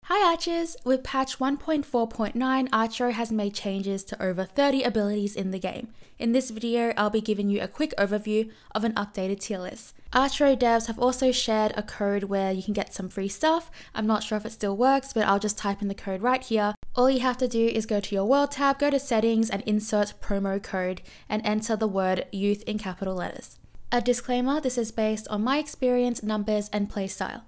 Hi Archers! With patch 1.4.9, ARCHERO has made changes to over 30 abilities in the game. In this video, I'll be giving you a quick overview of an updated tier list. ARCHERO devs have also shared a code where you can get some free stuff. I'm not sure if it still works, but I'll just type in the code right here. All you have to do is go to your world tab, go to settings and insert promo code and enter the word youth in capital letters. A disclaimer, this is based on my experience, numbers and playstyle.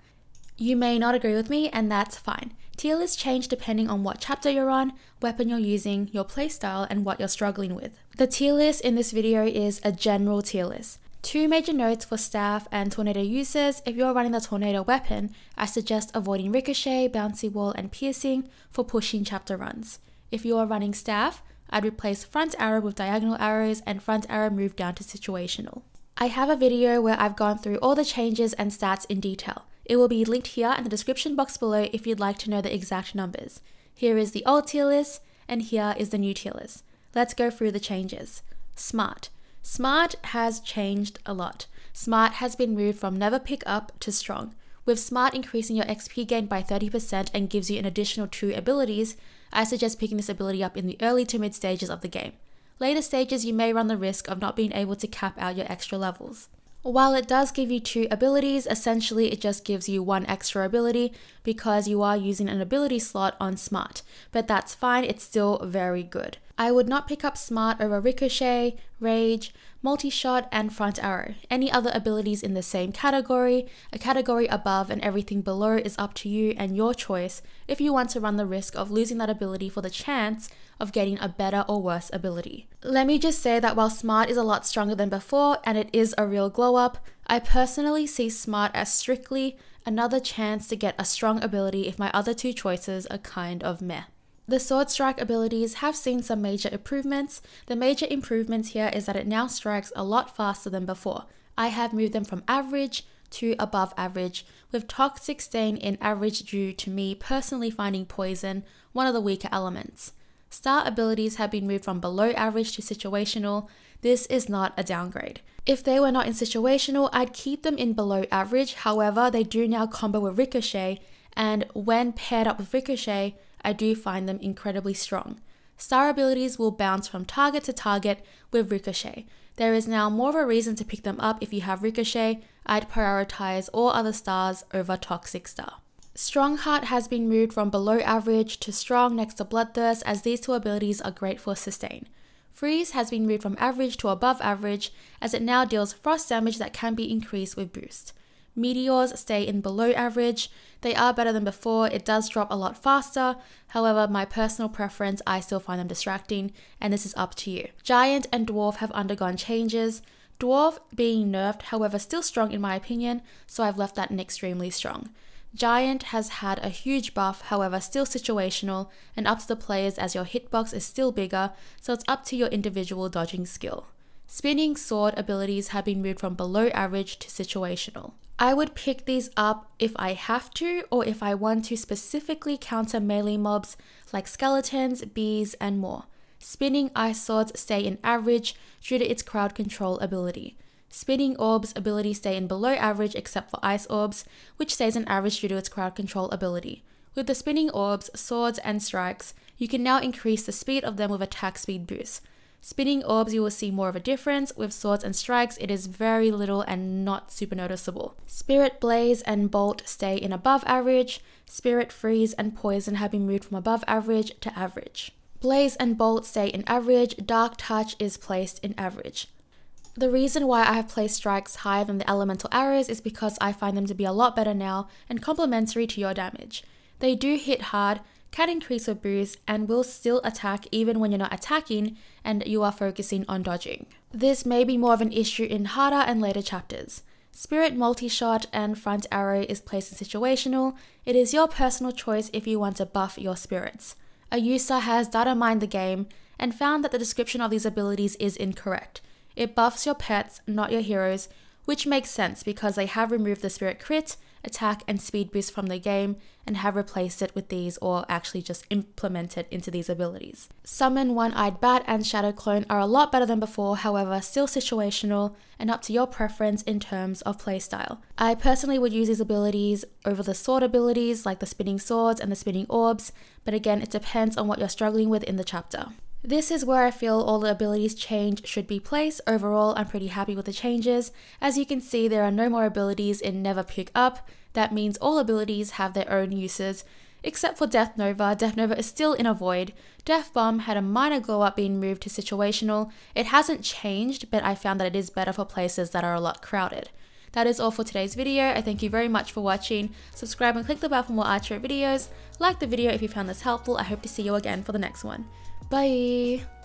You may not agree with me, and that's fine. Tier lists change depending on what chapter you're on, weapon you're using, your playstyle, and what you're struggling with. The tier list in this video is a general tier list. Two major notes for staff and tornado users. If you're running the tornado weapon, I suggest avoiding ricochet, bouncy wall, and piercing for pushing chapter runs. If you are running staff, I'd replace front arrow with diagonal arrows and front arrow move down to situational. I have a video where I've gone through all the changes and stats in detail. It will be linked here in the description box below if you'd like to know the exact numbers. Here is the old tier list, and here is the new tier list. Let's go through the changes. Smart. Smart has changed a lot. Smart has been moved from never pick up to strong. With Smart increasing your XP gain by 30% and gives you an additional 2 abilities, I suggest picking this ability up in the early to mid stages of the game. Later stages, you may run the risk of not being able to cap out your extra levels. While it does give you 2 abilities, essentially it just gives you 1 extra ability because you are using an ability slot on Smart. But that's fine, it's still very good. I would not pick up Smart over Ricochet, Rage, Multi-Shot, and Front Arrow. Any other abilities in the same category, a category above and everything below is up to you and your choice if you want to run the risk of losing that ability for the chance of getting a better or worse ability. Let me just say that while Smart is a lot stronger than before and it is a real glow up, I personally see Smart as strictly another chance to get a strong ability if my other 2 choices are kind of meh. The Sword Strike abilities have seen some major improvements. The major improvements here is that it now strikes a lot faster than before. I have moved them from average to above average, with Toxic staying in average due to me personally finding poison one of the weaker elements. Star abilities have been moved from below average to situational. This is not a downgrade. If they were not in situational, I'd keep them in below average. However, they do now combo with Ricochet, and when paired up with Ricochet, I do find them incredibly strong. Star abilities will bounce from target to target with Ricochet. There is now more of a reason to pick them up if you have Ricochet. I'd prioritize all other stars over Toxic Star. Strongheart has been moved from below average to strong next to Bloodthirst, as these 2 abilities are great for sustain. Freeze has been moved from average to above average, as it now deals frost damage that can be increased with boost. Meteors stay in below average. They are better than before. It does drop a lot faster. However, my personal preference, I still find them distracting, and this is up to you. Giant and Dwarf have undergone changes. Dwarf being nerfed, however still strong in my opinion, so I've left that in extremely strong. Giant has had a huge buff, however still situational, and up to the players as your hitbox is still bigger, so it's up to your individual dodging skill. Spinning Sword abilities have been moved from below average to situational. I would pick these up if I have to, or if I want to specifically counter melee mobs like skeletons, bees, and more. Spinning Ice Swords stay in average due to its crowd control ability. Spinning Orbs ability stay in below average except for Ice Orbs, which stays in average due to its crowd control ability. With the Spinning Orbs, Swords, and Strikes, you can now increase the speed of them with attack speed boost. Spinning Orbs, you will see more of a difference. With Swords and Strikes, it is very little and not super noticeable. Spirit Blaze and Bolt stay in above average. Spirit Freeze and Poison have been moved from above average to average. Blaze and Bolt stay in average. Dark Touch is placed in average. The reason why I have placed Strikes higher than the Elemental Arrows is because I find them to be a lot better now and complementary to your damage. They do hit hard, can increase your boost, and will still attack even when you're not attacking and you are focusing on dodging. This may be more of an issue in harder and later chapters. Spirit Multi-Shot and Front Arrow is placed in situational. It is your personal choice if you want to buff your spirits. A user has data mined the game and found that the description of these abilities is incorrect. It buffs your pets, not your heroes, which makes sense because they have removed the spirit crit attack, and speed boost from the game and have replaced it with these, or actually just implemented into these abilities. Summon, One-Eyed Bat, and Shadow Clone are a lot better than before, however still situational and up to your preference in terms of playstyle. I personally would use these abilities over the sword abilities like the spinning swords and the spinning orbs, but again it depends on what you're struggling with in the chapter. This is where I feel all the abilities change should be placed. Overall, I'm pretty happy with the changes. As you can see, there are no more abilities in Never Pick Up. That means all abilities have their own uses, except for Death Nova. Death Nova is still in a void. Death Bomb had a minor glow up being moved to situational. It hasn't changed, but I found that it is better for places that are a lot crowded. That is all for today's video. I thank you very much for watching. Subscribe and click the bell for more Archero videos. Like the video if you found this helpful. I hope to see you again for the next one. Bye!